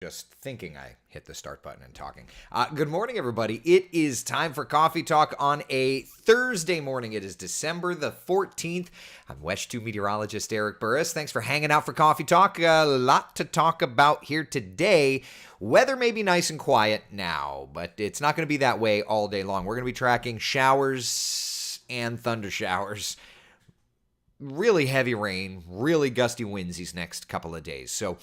Just thinking I hit the start button and talking. Good morning, everybody. It is time for Coffee Talk on a Thursday morning. It is December the 14th. I'm West 2 meteorologist Eric Burris. Thanks for hanging out for Coffee Talk. A lot to talk about here today. Weather may be nice and quiet now, but it's not going to be that way all day long. We're going to be tracking showers and thunder showers. Really heavy rain, really gusty winds these next couple of days. So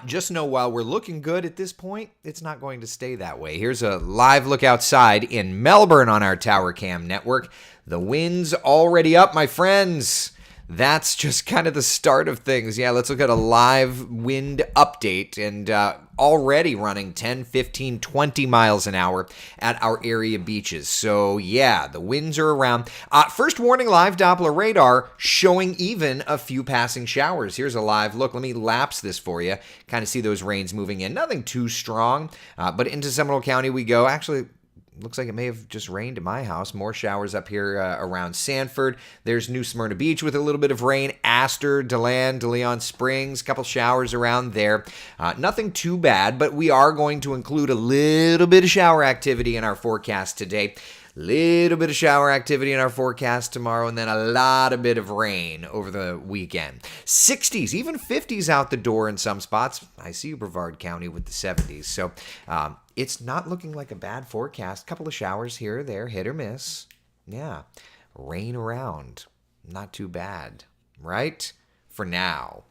just know while we're looking good at this point, it's not going to stay that way. Here's a live look outside in Melbourne on our Tower Cam network. The wind's already up, my friends. That's just kind of the start of things. Yeah, let's look at a live wind update, and already running 10, 15, 20 miles an hour at our area beaches. So yeah, the winds are around. First warning, live Doppler radar showing even a few passing showers. Here's a live look. Let me lapse this for you. Kind of see those rains moving in. Nothing too strong, but into Seminole County we go. Actually, looks like it may have just rained at my house. More showers up here around Sanford. There's New Smyrna Beach with a little bit of rain. Astor, DeLand, DeLeon Springs, a couple showers around there. Nothing too bad, but we are going to include a little bit of shower activity in our forecast today. Little bit of shower activity in our forecast tomorrow, and then a lot of bit of rain over the weekend. 60s, even 50s out the door in some spots. I see you, Brevard County, with the 70s. So it's not looking like a bad forecast. Couple of showers here or there, hit or miss. Yeah, rain around. Not too bad, right? For now.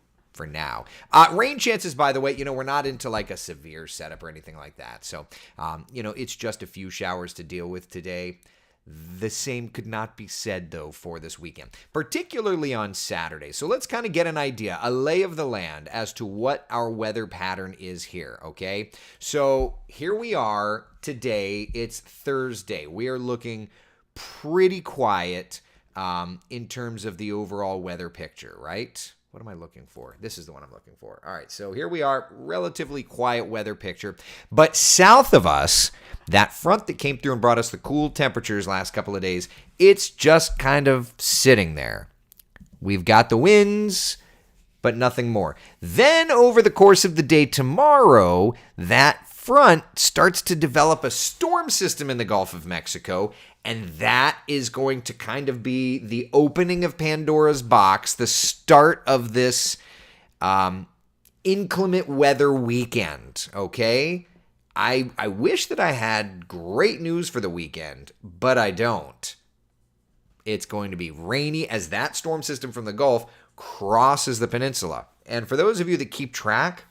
Rain chances, by the way, we're not into like a severe setup or anything like that. So, it's just a few showers to deal with today. The same could not be said, though, for this weekend, particularly on Saturday. So let's kind of get an idea, a lay of the land as to what our weather pattern is here, okay? So here we are today. It's Thursday. We are looking pretty quiet in terms of the overall weather picture, right? What am I looking for? This is the one I'm looking for. All right, so here we are, relatively quiet weather picture. But south of us, that front that came through and brought us the cool temperatures last couple of days, it's just kind of sitting there. We've got the winds, but nothing more. Then over the course of the day tomorrow, that front starts to develop a storm system in the Gulf of Mexico, and that is going to kind of be the opening of Pandora's box, the start of this inclement weather weekend, okay? I wish that I had great news for the weekend, but I don't. It's going to be rainy as that storm system from the Gulf crosses the peninsula. And for those of you that keep track,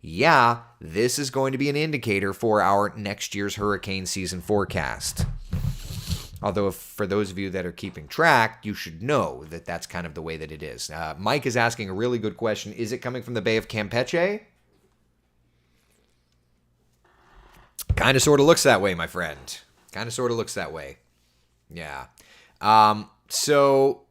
yeah, this is going to be an indicator for our next year's hurricane season forecast. Although for those of you that are keeping track, you should know that that's kind of the way that it is. Mike is asking a really good question. Is it coming from the Bay of Campeche? Kind of sort of looks that way, my friend. Kind of sort of looks that way. Yeah. So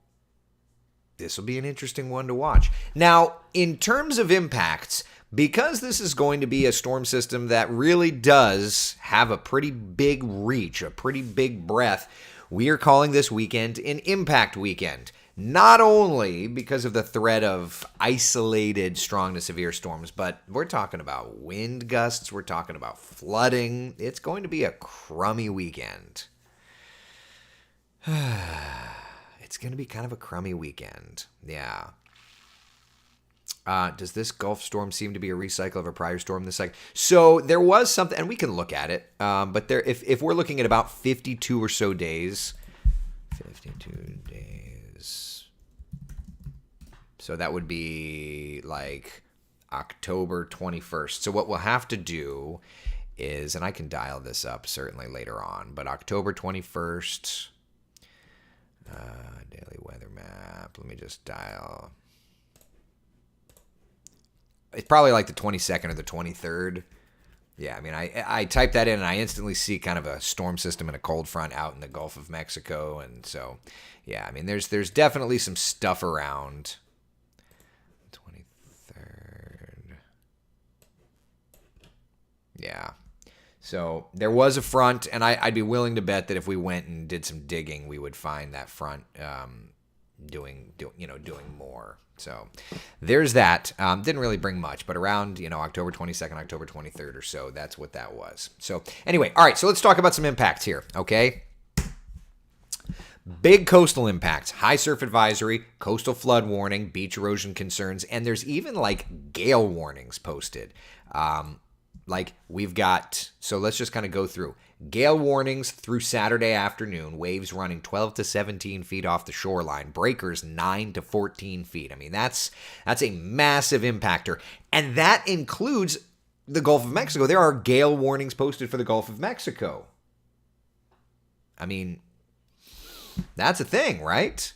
this will be an interesting one to watch. Now, in terms of impacts, because this is going to be a storm system that really does have a pretty big reach, a pretty big breadth, we are calling this weekend an impact weekend. Not only because of the threat of isolated strong to severe storms, but we're talking about wind gusts, we're talking about flooding. It's going to be a crummy weekend. It's going to be kind of a crummy weekend. Yeah. Does this Gulf storm seem to be a recycle of a prior storm this cycle? So there was something, and we can look at it, but there, if we're looking at about 52 or so days, 52 days, so that would be like October 21st. So what we'll have to do is, and I can dial this up certainly later on, but October 21st, daily weather map, let me just dial. It's probably like the 22nd or the 23rd. Yeah, I mean, I type that in and I instantly see kind of a storm system and a cold front out in the Gulf of Mexico. And so, yeah, I mean, there's definitely some stuff around. 23rd. Yeah. So there was a front, and I'd be willing to bet that if we went and did some digging, we would find that front doing more. So there's that. Didn't really bring much, but around, October 22nd, October 23rd or so, that's what that was. So anyway, all right, so let's talk about some impacts here, okay? Big coastal impacts, high surf advisory, coastal flood warning, beach erosion concerns, and there's even gale warnings posted. We've got, so let's just kind of go through. Gale warnings through Saturday afternoon, waves running 12 to 17 feet off the shoreline, breakers 9 to 14 feet. I mean, that's a massive impactor. And that includes the Gulf of Mexico. There are gale warnings posted for the Gulf of Mexico. I mean, that's a thing, right?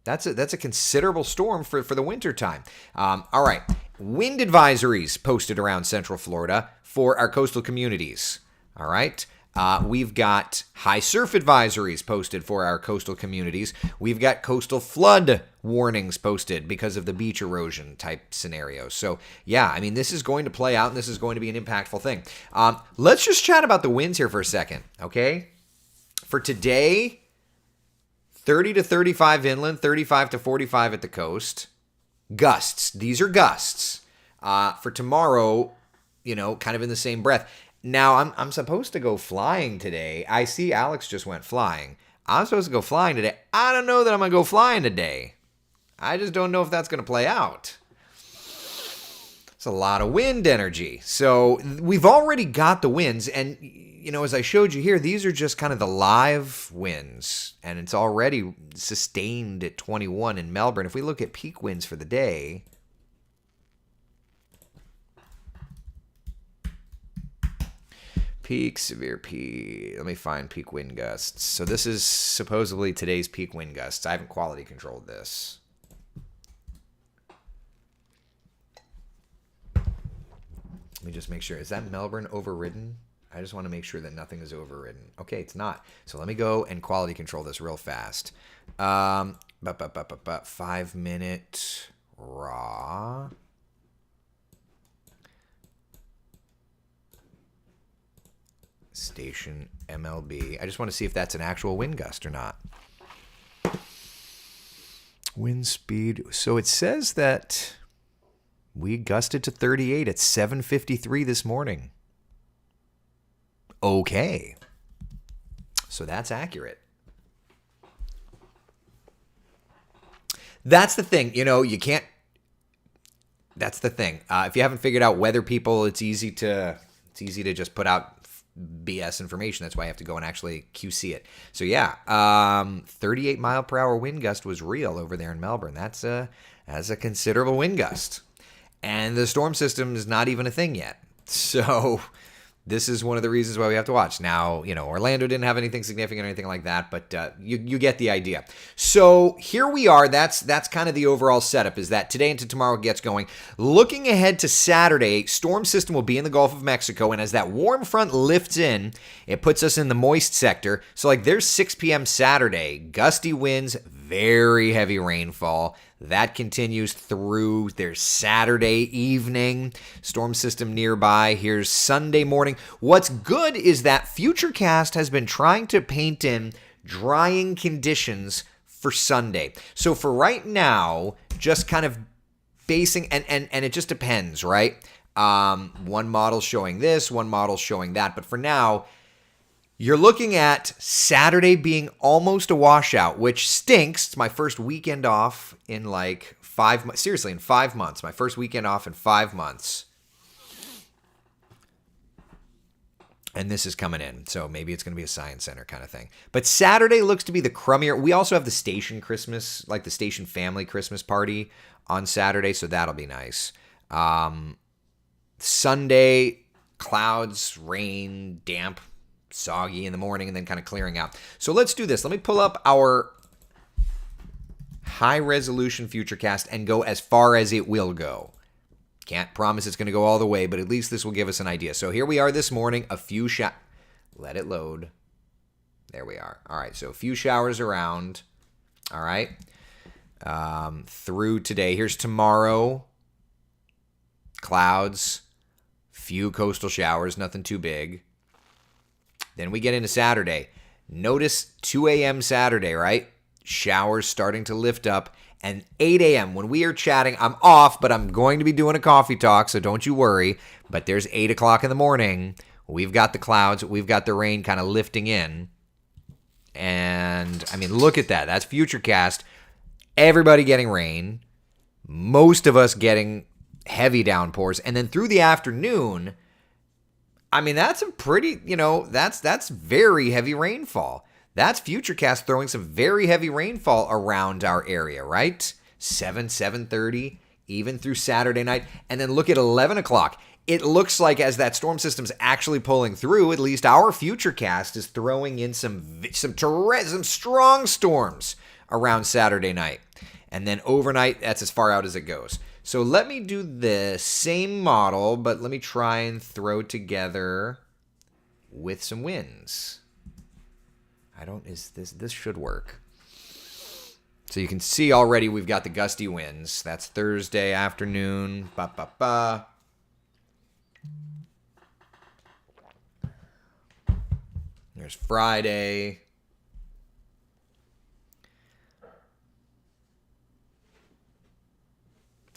That's a considerable storm for the wintertime. All right. Wind advisories posted around Central Florida for our coastal communities. All right. We've got high surf advisories posted for our coastal communities. We've got coastal flood warnings posted because of the beach erosion type scenarios. So, yeah, I mean, this is going to play out, and this is going to be an impactful thing. Let's just chat about the winds here for a second, okay? For today, 30 to 35 inland, 35 to 45 at the coast. Gusts. These are gusts. For tomorrow, kind of in the same breath. Now, I'm supposed to go flying today. I see Alex just went flying. I'm supposed to go flying today. I don't know that I'm going to go flying today. I just don't know if that's going to play out. It's a lot of wind energy. So we've already got the winds. And, as I showed you here, these are just kind of the live winds. And it's already sustained at 21 in Melbourne. If we look at peak winds for the day, peak, severe peak. Let me find peak wind gusts. So this is supposedly today's peak wind gusts. I haven't quality controlled this. Let me just make sure. Is that Melbourne overridden? I just want to make sure that nothing is overridden. Okay, it's not. So let me go and quality control this real fast. 5 minute raw. Station MLB. I just want to see if that's an actual wind gust or not. Wind speed. So it says that we gusted to 38 at 7:53 this morning. Okay. So that's accurate. That's the thing. You can't. That's the thing. If you haven't figured out weather people, it's easy to just put out BS information. That's why I have to go and actually QC it. So yeah, 38 mile per hour wind gust was real over there in Melbourne. That's a considerable wind gust. And the storm system is not even a thing yet. So this is one of the reasons why we have to watch. Now, Orlando didn't have anything significant or anything like that, but you get the idea. So here we are. That's kind of the overall setup, is that today into tomorrow gets going. Looking ahead to Saturday, storm system will be in the Gulf of Mexico, and as that warm front lifts in, it puts us in the moist sector. So there's 6 p.m. Saturday, gusty winds, very heavy rainfall. That continues through their Saturday evening. Storm system nearby. Here's Sunday morning. What's good is that Futurecast has been trying to paint in drying conditions for Sunday. So for right now, just kind of basing, and it just depends, right? One model's showing this, one model's showing that. But for now, you're looking at Saturday being almost a washout, which stinks. It's my first weekend off in 5 months. Seriously, in 5 months. My first weekend off in 5 months. And this is coming in. So maybe it's going to be a science center kind of thing. But Saturday looks to be the crummier. We also have the station Christmas, the station family Christmas party on Saturday. So that'll be nice. Sunday, clouds, rain, damp, soggy in the morning, and then kind of clearing out. So let's do this. Let me pull up our high resolution Futurecast and go as far as it will go. Can't promise it's going to go all the way, but at least this will give us an idea. So here we are this morning, a few let it load. There we are. All right, so a few showers around. All right. Through today. Here's tomorrow. Clouds. Few coastal showers, nothing too big. Then we get into Saturday. Notice 2 a.m. Saturday, right? showers starting to lift up. And 8 a.m. when we are chatting, I'm off, but I'm going to be doing a coffee talk, so don't you worry. But there's 8 o'clock in the morning. We've got the clouds. We've got the rain kind of lifting in. And, I mean, look at that. That's Futurecast. Everybody getting rain. Most of us getting heavy downpours. And then through the afternoon, I mean, that's a pretty, that's very heavy rainfall. That's Futurecast throwing some very heavy rainfall around our area, right? 7:30, even through Saturday night. And then look at 11 o'clock. It looks like as that storm system's actually pulling through, at least our Futurecast is throwing in some strong storms around Saturday night. And then overnight, that's as far out as it goes. So let me do the same model, but let me try and throw together with some winds. This should work. So you can see already we've got the gusty winds. That's Thursday afternoon. There's Friday.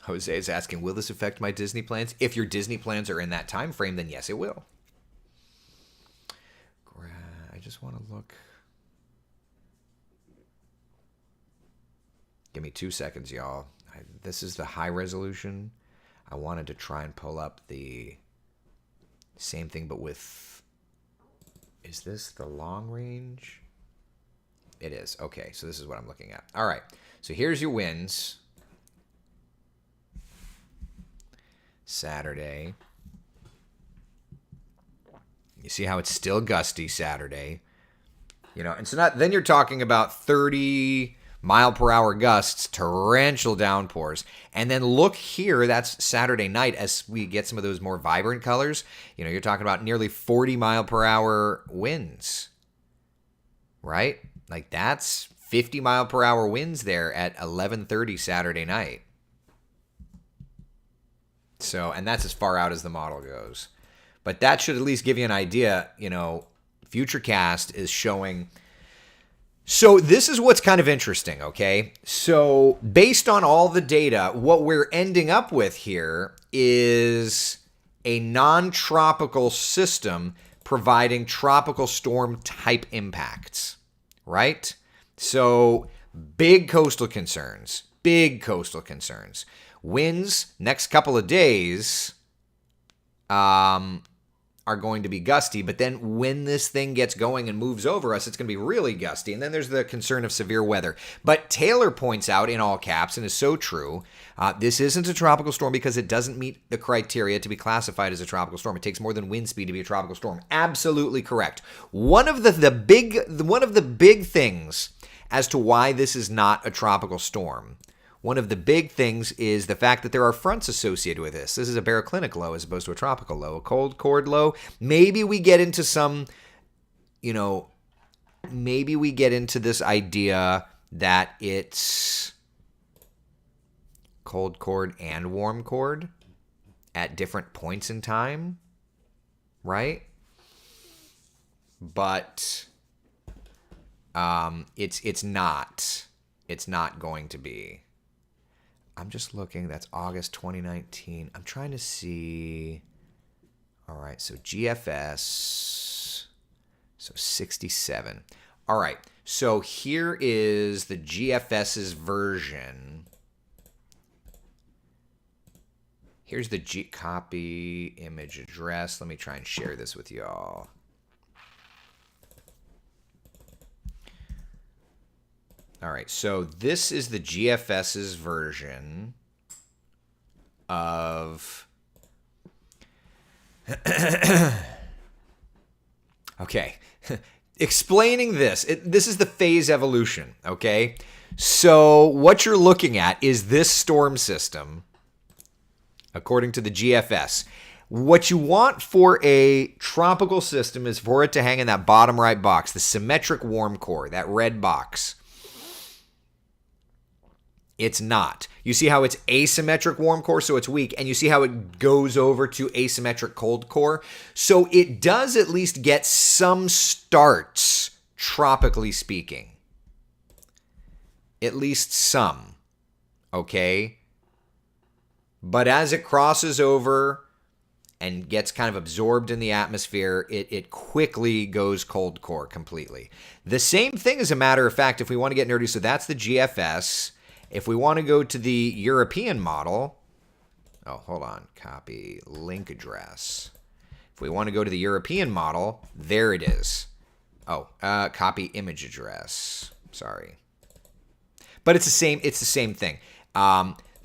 Jose is asking, will this affect my Disney plans? If your Disney plans are in that time frame, then yes, it will. I just want to look. Give me 2 seconds, y'all. This is the high resolution. I wanted to try and pull up the same thing, but with... Is this the long range? It is. Okay, so this is what I'm looking at. All right, so here's your winds. Saturday. You see how it's still gusty Saturday. And so then you're talking about 30 mile per hour gusts, torrential downpours. And then look here, that's Saturday night as we get some of those more vibrant colors. You're talking about nearly 40 mile per hour winds, right? Like that's 50 mile per hour winds there at 11:30 Saturday night. So, and that's as far out as the model goes. But that should at least give you an idea, Futurecast is showing. So this is what's kind of interesting, okay? So based on all the data, what we're ending up with here is a non-tropical system providing tropical storm type impacts, right? So big coastal concerns. Winds next couple of days are going to be gusty, but then when this thing gets going and moves over us, it's going to be really gusty. And then there's the concern of severe weather. But Taylor points out in all caps, and is so true, this isn't a tropical storm because it doesn't meet the criteria to be classified as a tropical storm. It takes more than wind speed to be a tropical storm. Absolutely correct. One of the big things as to why this is not a tropical storm. One of the big things is the fact that there are fronts associated with this. This is a baroclinic low as opposed to a tropical low, a cold chord low. Maybe we get into some, maybe we get into this idea that it's cold chord and warm chord at different points in time, right? But it's not going to be. I'm just looking. That's August 2019. I'm trying to see. All right, so GFS. So 67. All right, so here is the GFS's version. Here's the copy image address. Let me try and share this with y'all. All right, so this is the GFS's version of... Okay, explaining this. This is the phase evolution, okay? So what you're looking at is this storm system, according to the GFS. What you want for a tropical system is for it to hang in that bottom right box, the symmetric warm core, that red box. It's not. You see how it's asymmetric warm core, so it's weak, and you see how it goes over to asymmetric cold core? So it does at least get some starts, tropically speaking. At least some. Okay? But as it crosses over and gets kind of absorbed in the atmosphere, it quickly goes cold core completely. The same thing, as a matter of fact, if we want to get nerdy, so that's the GFS. If we want to go to the European model, oh, hold on, copy link address. If we want to go to the European model, there it is. Oh, copy image address. Sorry. But it's the same thing.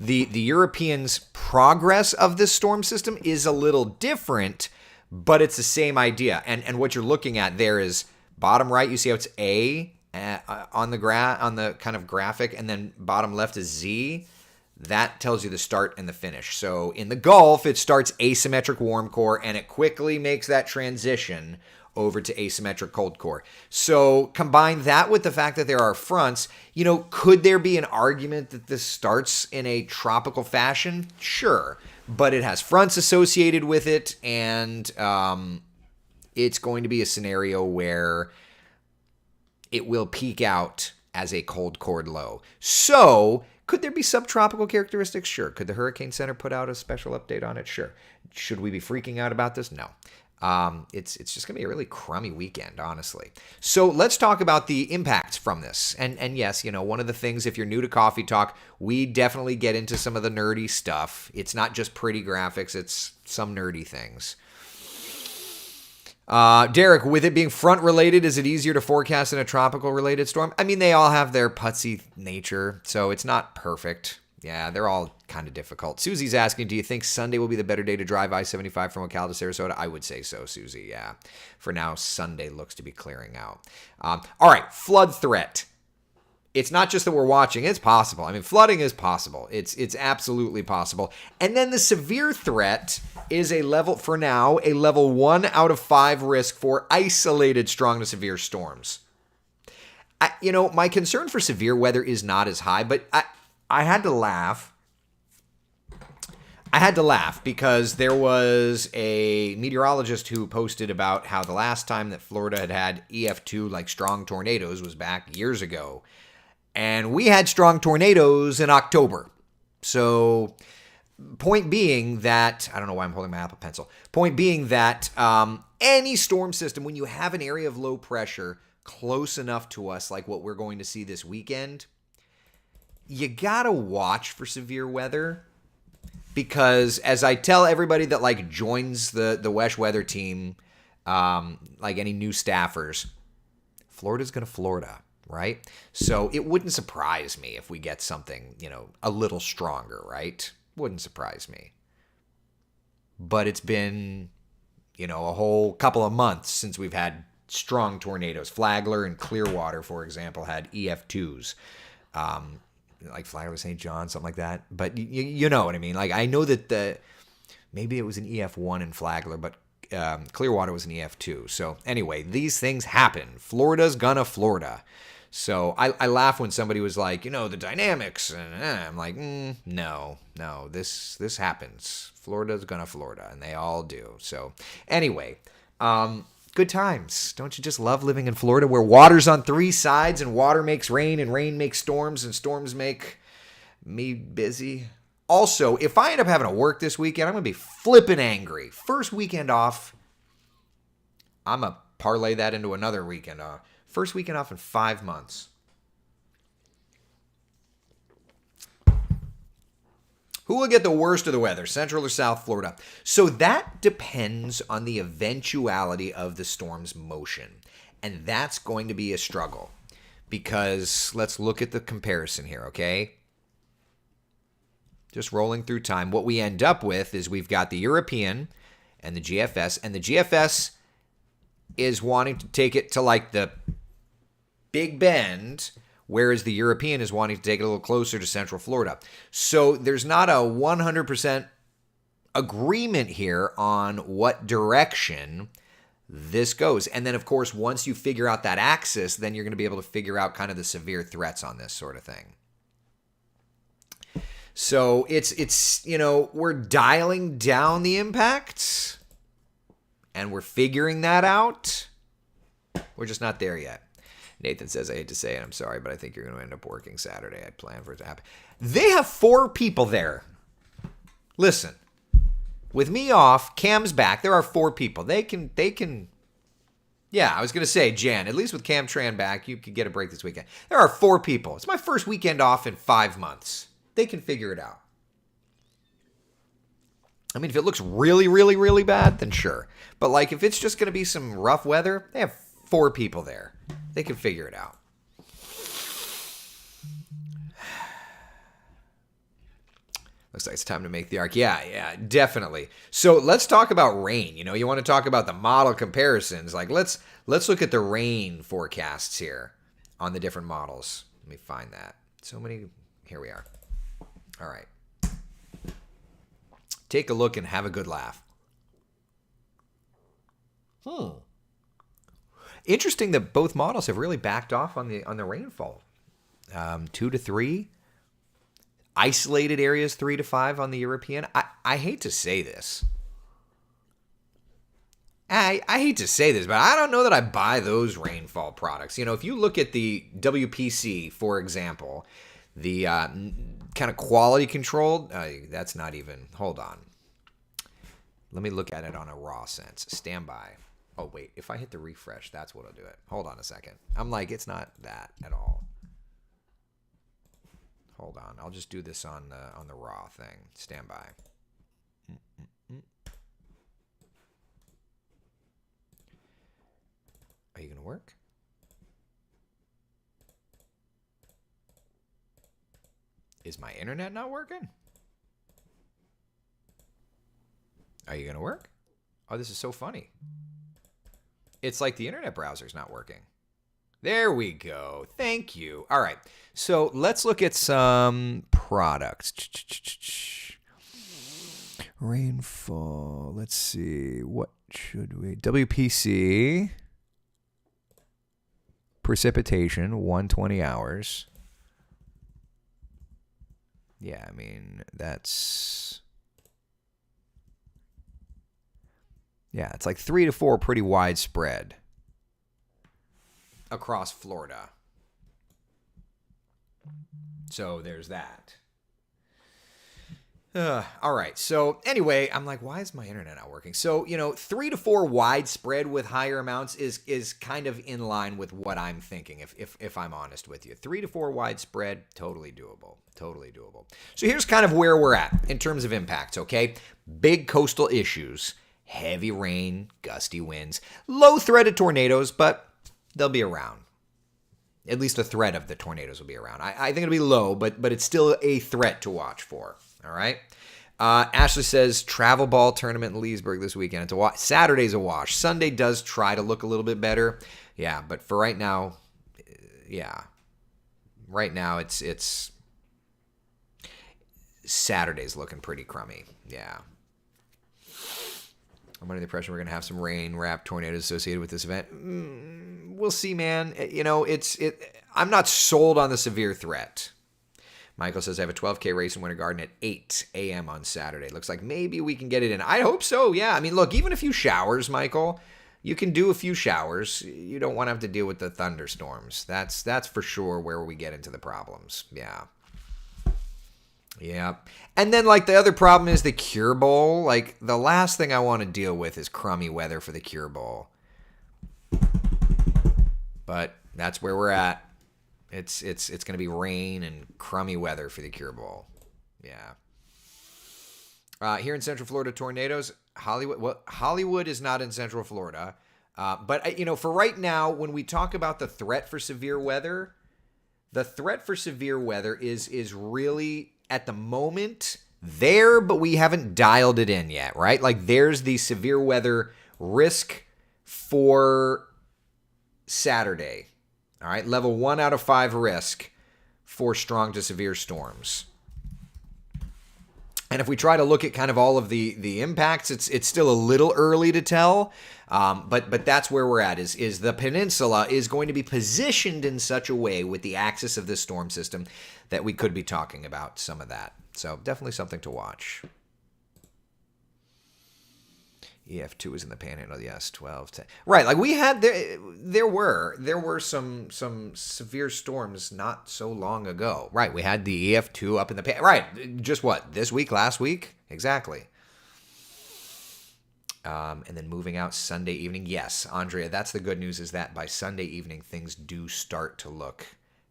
The European's progress of this storm system is a little different, but it's the same idea. And what you're looking at there is bottom right, you see how it's A on the kind of graphic, and then bottom left is Z. That tells you the start and the finish. So in the Gulf, it starts asymmetric warm core, and it quickly makes that transition over to asymmetric cold core. So combine that with the fact that there are fronts, could there be an argument that this starts in a tropical fashion? Sure. But it has fronts associated with it, and it's going to be a scenario where it will peak out as a cold core low. So could there be subtropical characteristics? Sure. Could the Hurricane Center put out a special update on it? Sure. Should we be freaking out about this? No. It's just going to be a really crummy weekend, honestly. So let's talk about the impacts from this. And yes, one of the things, if you're new to Coffee Talk, we definitely get into some of the nerdy stuff. It's not just pretty graphics, it's some nerdy things. Derek, with it being front related, is it easier to forecast than a tropical related storm? I mean, they all have their putsy nature, so it's not perfect. Yeah, they're all kind of difficult. Susie's asking, do you think Sunday will be the better day to drive I-75 from Ocala to Sarasota? I would say so, Susie, yeah. For now, Sunday looks to be clearing out. All right, flood threat. It's not just that we're watching. It's possible. I mean, flooding is possible. It's absolutely possible. And then the severe threat is a level 1 out of 5 risk for isolated strong to severe storms. My concern for severe weather is not as high, but I had to laugh. Because there was a meteorologist who posted about how the last time that Florida had EF2, like strong tornadoes, was back years ago. And we had strong tornadoes in October. So, point being that, I don't know why I'm holding my Apple Pencil. Point being that any storm system, when you have an area of low pressure close enough to us, like what we're going to see this weekend, you gotta watch for severe weather, because as I tell everybody that joins the WESH weather team, like any new staffers, Florida's gonna Florida, right? So it wouldn't surprise me if we get something, a little stronger, right? Wouldn't surprise me. But it's been, a whole couple of months since we've had strong tornadoes. Flagler and Clearwater, for example, had EF2s. Like Flagler, St. John, something like that. But you know what I mean. I know that maybe it was an EF1 in Flagler, but Clearwater was an EF2. So anyway, these things happen. Florida's gonna Florida. So I laugh when somebody was like, the dynamics. And I'm like, no, this happens. Florida's gonna Florida, and they all do. So anyway, good times. Don't you just love living in Florida, where water's on 3 sides, and water makes rain, and rain makes storms, and storms make me busy? Also, if I end up having to work this weekend, I'm going to be flipping angry. First weekend off, I'm going to parlay that into another weekend off. First weekend off in 5 months. Who will get the worst of the weather, Central or South Florida? So that depends on the eventuality of the storm's motion. And that's going to be a struggle, because let's look at the comparison here, okay? Just rolling through time. What we end up with is we've got the European and the GFS, and the GFS is wanting to take it to the Big Bend, whereas the European is wanting to take it a little closer to Central Florida. So there's not a 100% agreement here on what direction this goes. And then, of course, once you figure out that axis, then you're going to be able to figure out kind of the severe threats on this sort of thing. So it's we're dialing down the impacts, and we're figuring that out. We're just not there yet. Nathan says, I hate to say it, I'm sorry, but I think you're going to end up working Saturday. I plan for it to happen. They have 4 people there. Listen, with me off, Cam's back. There are 4 people. They can. Yeah, I was going to say, Jan, at least with Cam Tran back, you could get a break this weekend. There are 4 people. It's my first weekend off in 5 months. They can figure it out. I mean, if it looks really, really, really bad, then sure. But like, if it's just going to be some rough weather, they have 4 people there. They can figure it out. Looks like it's time to make the arc. Yeah, definitely. So let's talk about rain. You want to talk about the model comparisons. Like, let's look at the rain forecasts here on the different models. Let me find that. So many. Here we are. All right. Take a look and have a good laugh. Interesting that both models have really backed off on the rainfall. 2 to 3. Isolated areas 3 to 5 on the European. I hate to say this. I hate to say this, but I don't know that I buy those rainfall products. If you look at the WPC, for example, the kind of quality controlled, that's not even, hold on. Let me look at it on a raw sense. Stand by. Oh, wait, if I hit the refresh, that's what'll do it. Hold on a second. I'm like, it's not that at all. Hold on. I'll just do this on the raw thing. Stand by. Are you going to work? Is my internet not working? Are you going to work? Oh, this is so funny. It's like the internet browser's not working. There we go. Thank you. All right. So let's look at some products. Rainfall. Let's see. What should we? WPC. Precipitation, 120 hours. Yeah, I mean, that's... Yeah, it's like 3 to 4 pretty widespread across Florida. So there's that. All right. So anyway, I'm like, why is my internet not working? So, 3 to 4 widespread with higher amounts is kind of in line with what I'm thinking, if I'm honest with you. 3 to 4 widespread, totally doable. Totally doable. So here's kind of where we're at in terms of impacts, okay? Big coastal issues, heavy rain, gusty winds, low threat of tornadoes, but they'll be around. At least the threat of the tornadoes will be around. I think it'll be low, but it's still a threat to watch for. All right. Ashley says travel ball tournament in Leesburg this weekend. It's a wash. Saturday's a wash. Sunday does try to look a little bit better. Yeah, but for right now, it's Saturday's looking pretty crummy. Yeah. I'm under the impression we're going to have some rain-wrapped tornadoes associated with this event. We'll see, man. I'm not sold on the severe threat. Michael says, I have a 12K race in Winter Garden at 8 a.m. on Saturday. Looks like maybe we can get it in. I hope so, yeah. I mean, look, even a few showers, Michael. You can do a few showers. You don't want to have to deal with the thunderstorms. That's for sure where we get into the problems. Yeah. Yeah. And then, like, the other problem is the Cure Bowl. Like, the last thing I want to deal with is crummy weather for the Cure Bowl. But that's where we're at. It's going to be rain and crummy weather for the Cure Bowl. Yeah. Here in Central Florida, tornadoes. Hollywood is not in Central Florida. But, for right now, when we talk about the threat for severe weather, the threat for severe weather is really, at the moment, there, but we haven't dialed it in yet, right? Like, there's the severe weather risk for Saturday. All right, level 1 out of 5 risk for strong to severe storms. And if we try to look at kind of all of the impacts, it's still a little early to tell. But that's where we're at. Is the peninsula is going to be positioned in such a way with the axis of this storm system that we could be talking about some of that. So definitely something to watch. EF2 is in the Panhandle. Yes, 12, 10. Right, like we had there were some severe storms not so long ago. Right, we had the EF2 up in the right, just what, this week, last week? Exactly. And then moving out Sunday evening. Yes, Andrea, that's the good news, is that by Sunday evening things do start to look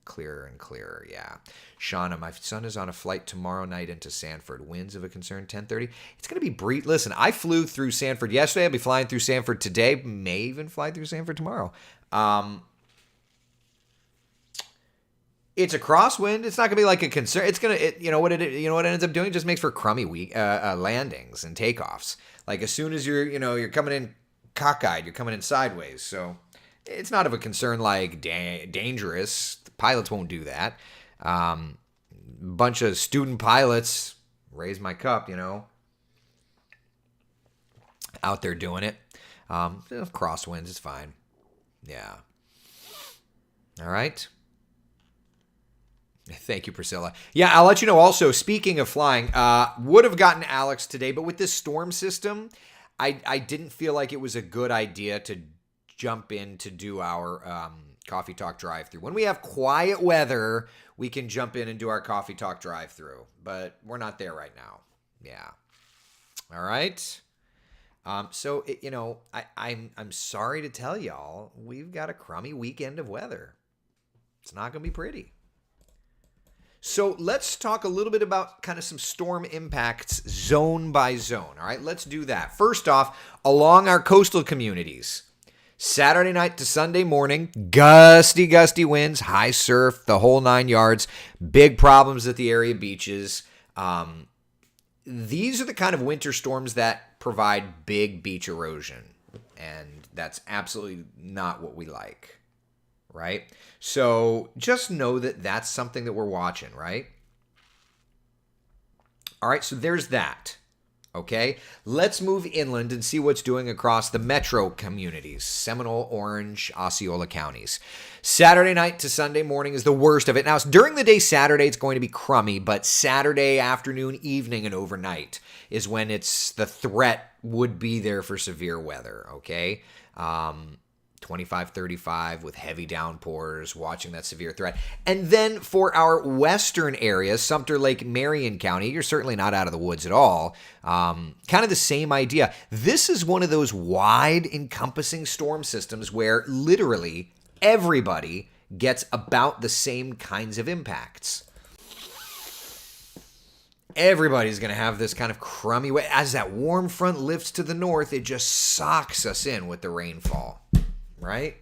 clearer and clearer. Yeah. Shauna, my son is on a flight tomorrow night into Sanford. Winds of a concern, 10:30. It's going to be brief. Listen, I flew through Sanford yesterday. I'll be flying through Sanford today. May even fly through Sanford tomorrow. It's a crosswind. It's not going to be like a concern. It's going to, you know what it ends up doing? It just makes for crummy landings and takeoffs. Like as soon as you're coming in cockeyed, you're coming in sideways. So it's not of a concern like dangerous. The pilots won't do that. Bunch of student pilots, raise my cup, out there doing it. Crosswinds, it's fine. Yeah. All right. Thank you, Priscilla. Yeah, I'll let you know also, speaking of flying, would have gotten Alex today, but with this storm system, I didn't feel like it was a good idea to jump in to do our Coffee Talk drive-through. When we have quiet weather, we can jump in and do our Coffee Talk drive-through, but we're not there right now. Yeah. All right. I'm sorry to tell y'all, we've got a crummy weekend of weather. It's not going to be pretty. So let's talk a little bit about kind of some storm impacts zone by zone. All right, let's do that. First off, along our coastal communities, Saturday night to Sunday morning, gusty winds, high surf, the whole 9 yards, big problems at the area beaches. These are the kind of winter storms that provide big beach erosion, and that's absolutely not what we like. Right? So just know that that's something that we're watching, right? All right, so there's that. Okay, let's move inland and see what's doing across the metro communities, Seminole, Orange, Osceola counties. Saturday night to Sunday morning is the worst of it. Now, during the day, Saturday, it's going to be crummy, but Saturday afternoon, evening, and overnight is when the threat would be there for severe weather, okay? 25, 35 with heavy downpours, watching that severe threat. And then for our western areas, Sumter Lake, Marion County, you're certainly not out of the woods at all. Kind of the same idea. This is one of those wide encompassing storm systems where literally everybody gets about the same kinds of impacts. Everybody's going to have this kind of crummy way. As that warm front lifts to the north, it just socks us in with the rainfall. Right?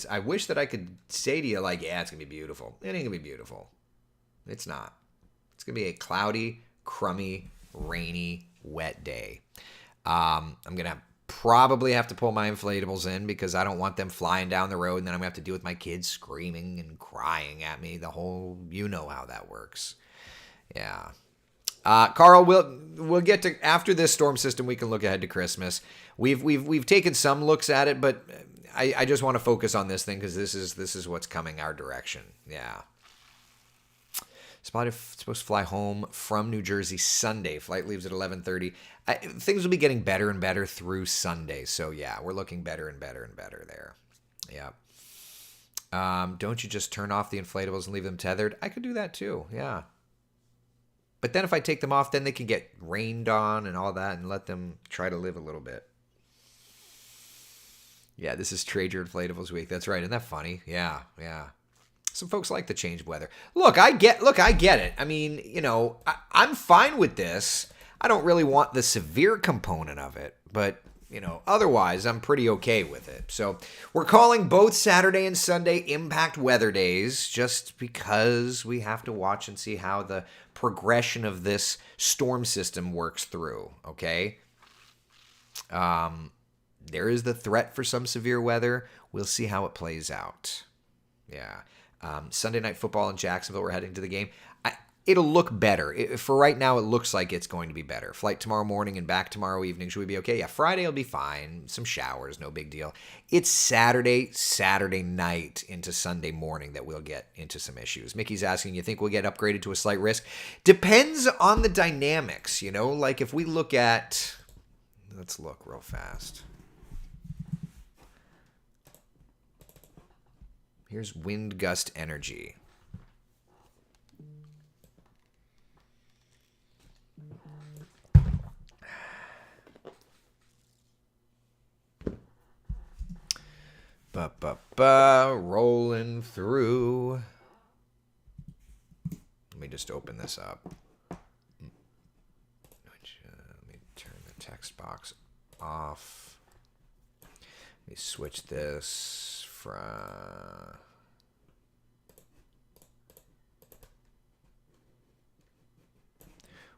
I wish that I could say to you, like, yeah, it's going to be beautiful. It ain't going to be beautiful. It's not. It's going to be a cloudy, crummy, rainy, wet day. I'm going to probably have to pull my inflatables in because I don't want them flying down the road, and then I'm going to have to deal with my kids screaming and crying at me. You know how that works. Yeah. Carl, we'll get to, after this storm system, we can look ahead to Christmas. We've taken some looks at it, but I just want to focus on this thing because this is what's coming our direction. Yeah. Supposed to fly home from New Jersey Sunday. Flight leaves at 11:30. Things will be getting better and better through Sunday. So yeah, we're looking better and better and better there. Yeah. Don't you just turn off the inflatables and leave them tethered? I could do that too. Yeah. But then if I take them off, then they can get rained on and all that, and let them try to live a little bit. Yeah, this is Trade Your Inflatables Week. That's right. Isn't that funny? Yeah. Some folks like the changed weather. Look, I get it. I mean, I'm fine with this. I don't really want the severe component of it, but, otherwise I'm pretty okay with it. So we're calling both Saturday and Sunday impact weather days just because we have to watch and see how the progression of this storm system works through, okay? There is the threat for some severe weather. We'll see how it plays out. Yeah. Sunday night football in Jacksonville. We're heading to the game. It'll look better. For right now, it looks like it's going to be better. Flight tomorrow morning and back tomorrow evening. Should we be okay? Yeah, Friday will be fine. Some showers, no big deal. It's Saturday night into Sunday morning that we'll get into some issues. Mickey's asking, you think we'll get upgraded to a slight risk? Depends on the dynamics, like if we look at... Let's look real fast. Here's wind gust energy. Rolling through. Let me just open this up. Let me turn the text box off. Let me switch this from...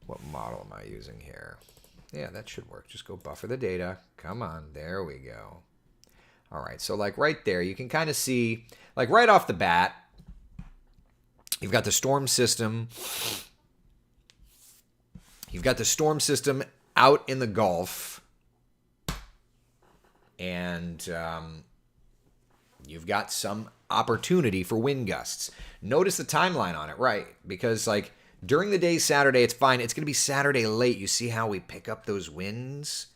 What model am I using here? Yeah, that should work. Just go buffer the data. Come on. There we go. All right. So like right there, you can kind of see, like right off the bat, you've got the storm system. You've got the storm system out in the Gulf. And you've got some opportunity for wind gusts. Notice the timeline on it, right? Because like during the day Saturday, it's fine. It's going to be Saturday late. You see how we pick up those winds?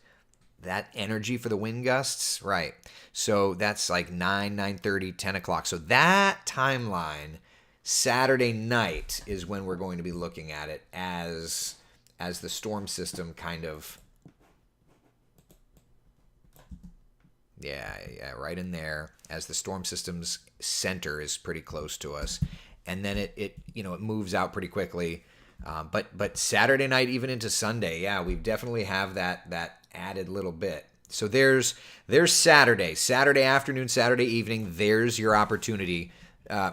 That energy for the wind gusts? Right. So that's like 9, 9:30, 10 o'clock. So that timeline, Saturday night, is when we're going to be looking at it as the storm system kind of... Yeah, right in there, as the storm system's center is pretty close to us. And then it moves out pretty quickly. But Saturday night, even into Sunday, yeah, we definitely have that added little bit. So there's Saturday afternoon, Saturday evening. There's your opportunity.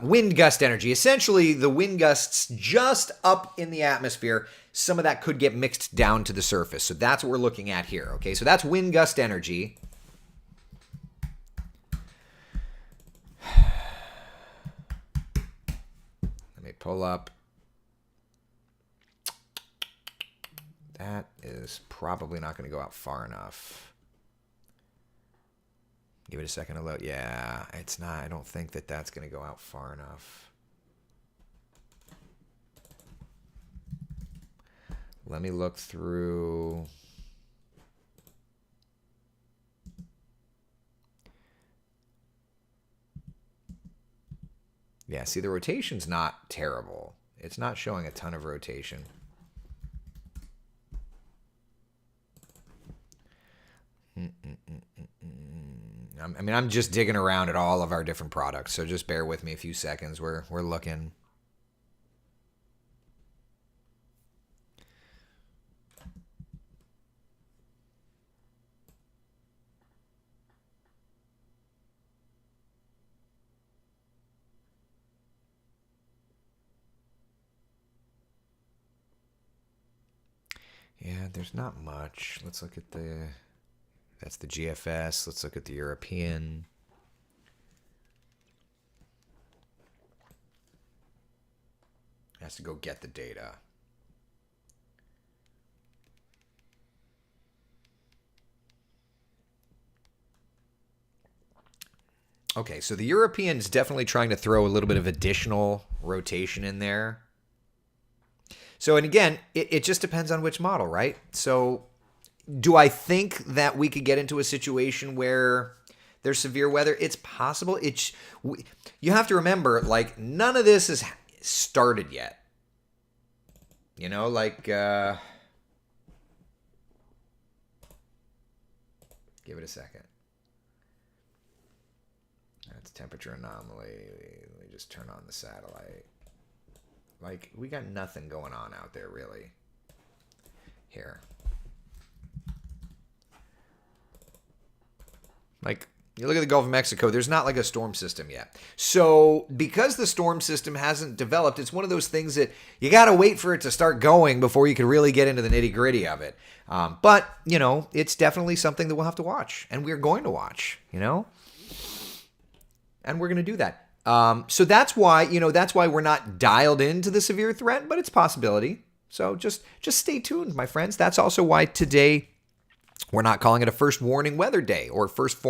Wind gust energy. Essentially, the wind gusts just up in the atmosphere. Some of that could get mixed down to the surface. So that's what we're looking at here. Okay, so that's wind gust energy. Pull up. That is probably not going to go out far enough. Give it a second to load. Yeah, it's not. I don't think that's going to go out far enough. Let me look through. Yeah, see, the rotation's not terrible. It's not showing a ton of rotation. I'm just digging around at all of our different products, so just bear with me a few seconds. We're looking. Yeah, there's not much. Let's look at that's the GFS. Let's look at the European. Has to go get the data. Okay, so the European's definitely trying to throw a little bit of additional rotation in there. So, and again, it just depends on which model, right? So do I think that we could get into a situation where there's severe weather? It's possible. You have to remember, like, none of this has started yet. You know, like, give it a second. That's temperature anomaly. Let me just turn on the satellite. Like, we got nothing going on out there, really. Here. Like, you look at the Gulf of Mexico, there's not like a storm system yet. So, because the storm system hasn't developed, it's one of those things that you got to wait for it to start going before you can really get into the nitty-gritty of it. But, you know, it's definitely something that we'll have to watch. And we're going to watch, you know? And we're going to do that. So that's why we're not dialed into the severe threat, but it's a possibility. So just stay tuned, my friends. That's also why today we're not calling it a first warning weather day or first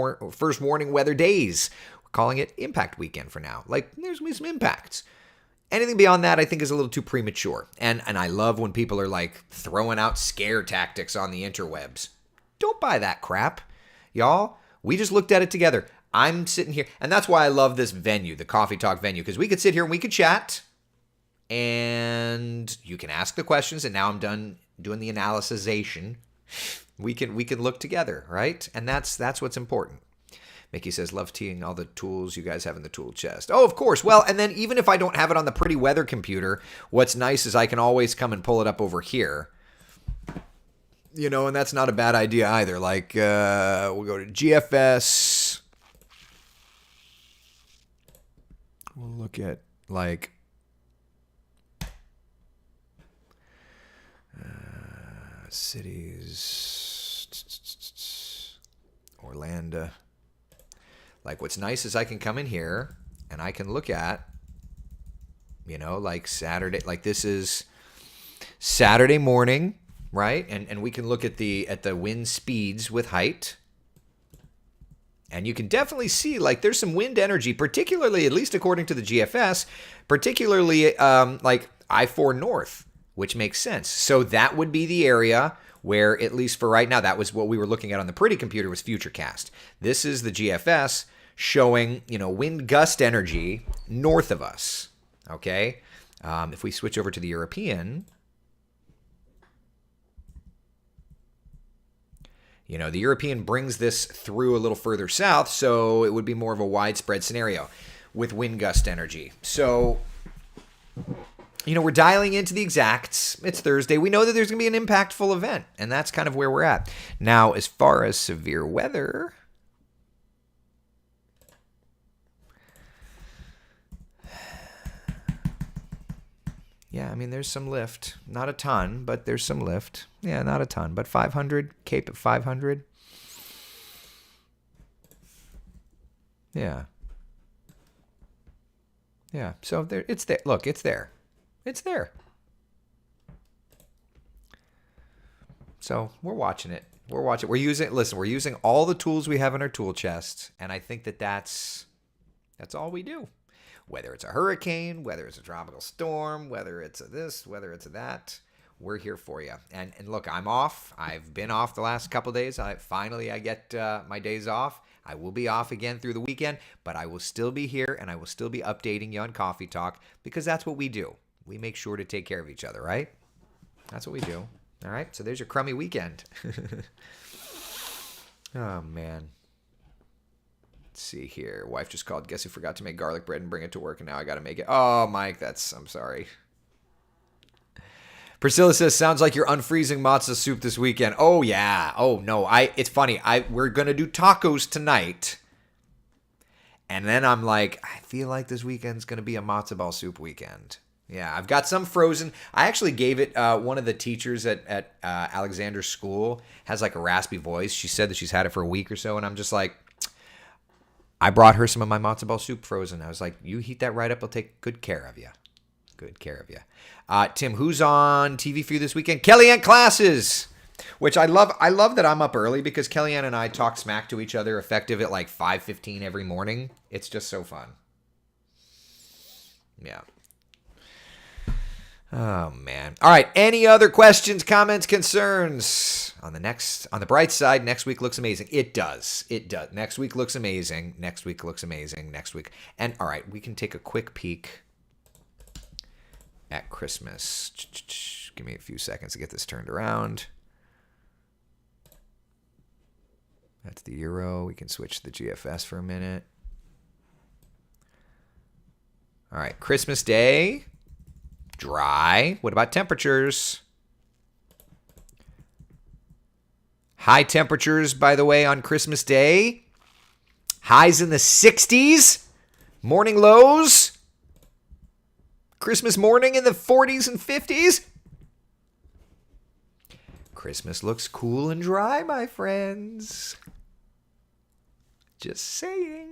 warning weather days. We're calling it impact weekend for now. Like, there's going to be some impacts. Anything beyond that, I think, is a little too premature. And I love when people are like throwing out scare tactics on the interwebs. Don't buy that crap. Y'all, we just looked at it together. I'm sitting here, and that's why I love this venue, the Coffee Talk venue, because we could sit here and we could chat, and you can ask the questions, and now I'm done doing the analysisation. We can look together, right? And that's what's important. Mickey says, love teeing all the tools you guys have in the tool chest. Oh, of course. Well, and then even if I don't have it on the Pretty Weather computer, what's nice is I can always come and pull it up over here. You know, and that's not a bad idea either. Like, we'll go to GFS. We'll look at, like, cities. Orlando. Like, what's nice is I can come in here and I can look at, you know, like Saturday. Like, this is Saturday morning. Right? And we can look at the wind speeds with height. And you can definitely see, like, there's some wind energy, particularly, at least according to the GFS, particularly like I-4 North, which makes sense. So that would be the area where, at least for right now, that was what we were looking at on the Pretty computer was Futurecast. This is the GFS showing, you know, wind gust energy north of us. Okay? If we switch over to the European... You know, the European brings this through a little further south, so it would be more of a widespread scenario with wind gust energy. So, you know, we're dialing into the exacts. It's Thursday. We know that there's going to be an impactful event, and that's kind of where we're at. Now, as far as severe weather... Yeah, I mean, there's some lift. Not a ton, but there's some lift. Yeah, not a ton, but 500, Cape at 500. Yeah. Yeah, so there, it's there. Look, it's there. It's there. So we're watching it. We're using all the tools we have in our tool chest, and I think that's all we do. Whether it's a hurricane, whether it's a tropical storm, whether it's a this, whether it's a that, we're here for you. And look, I'm off. I've been off the last couple of days. I get my days off. I will be off again through the weekend, but I will still be here, and I will still be updating you on Coffee Talk, because that's what we do. We make sure to take care of each other, right? That's what we do. All right, so there's your crummy weekend. Oh, man. Let's see here. Wife just called. Guess who forgot to make garlic bread and bring it to work, and now I got to make it. Oh, Mike, I'm sorry. Priscilla says, sounds like you're unfreezing matzo soup this weekend. Oh, yeah. Oh, no. It's funny. We're going to do tacos tonight. And then I'm like, I feel like this weekend's going to be a matzo ball soup weekend. Yeah, I've got some frozen. I actually gave it, one of the teachers at Alexander's school has like a raspy voice. She said that she's had it for a week or so, and I'm just like, I brought her some of my matzo ball soup frozen. I was like, you heat that right up. I'll take good care of you. Good care of you. Tim, who's on TV for you this weekend? Kellyanne Classes, which I love. I love that I'm up early because Kellyanne and I talk smack to each other effective at like 5:15 every morning. It's just so fun. Yeah. Oh, man. All right. Any other questions, comments, concerns? On the bright side, next week looks amazing. It does. It does. Next week looks amazing. Next week looks amazing. Next week. And all right, we can take a quick peek at Christmas. Give me a few seconds to get this turned around. That's the euro. We can switch to the GFS for a minute. All right. Christmas Day. Dry. What about temperatures? High temperatures, by the way, on Christmas Day. Highs in the 60s. Morning lows. Christmas morning in the 40s and 50s. Christmas looks cool and dry, my friends. Just saying.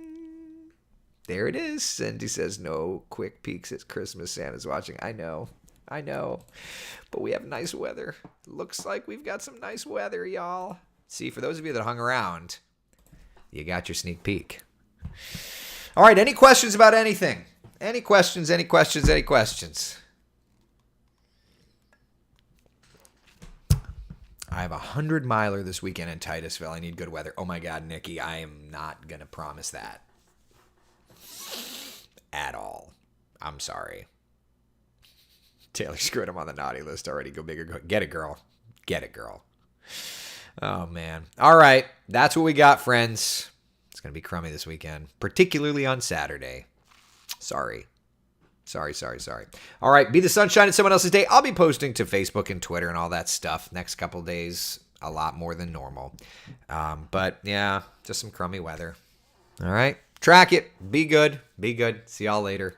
There it is. Cindy says, no quick peeks at Christmas. Santa's watching. I know. But we have nice weather. Looks like we've got some nice weather, y'all. See, for those of you that hung around, you got your sneak peek. All right, any questions about anything? Any questions? I have a 100-miler this weekend in Titusville. I need good weather. Oh my God, Nikki, I am not going to promise that at all. I'm sorry. Taylor screwed him on the naughty list already. Go big or go. Get it, girl. Get it, girl. Oh, man. All right. That's what we got, friends. It's going to be crummy this weekend, particularly on Saturday. Sorry. All right. Be the sunshine in someone else's day. I'll be posting to Facebook and Twitter and all that stuff next couple days, a lot more than normal. But, yeah, just some crummy weather. All right. Track it. Be good. See y'all later.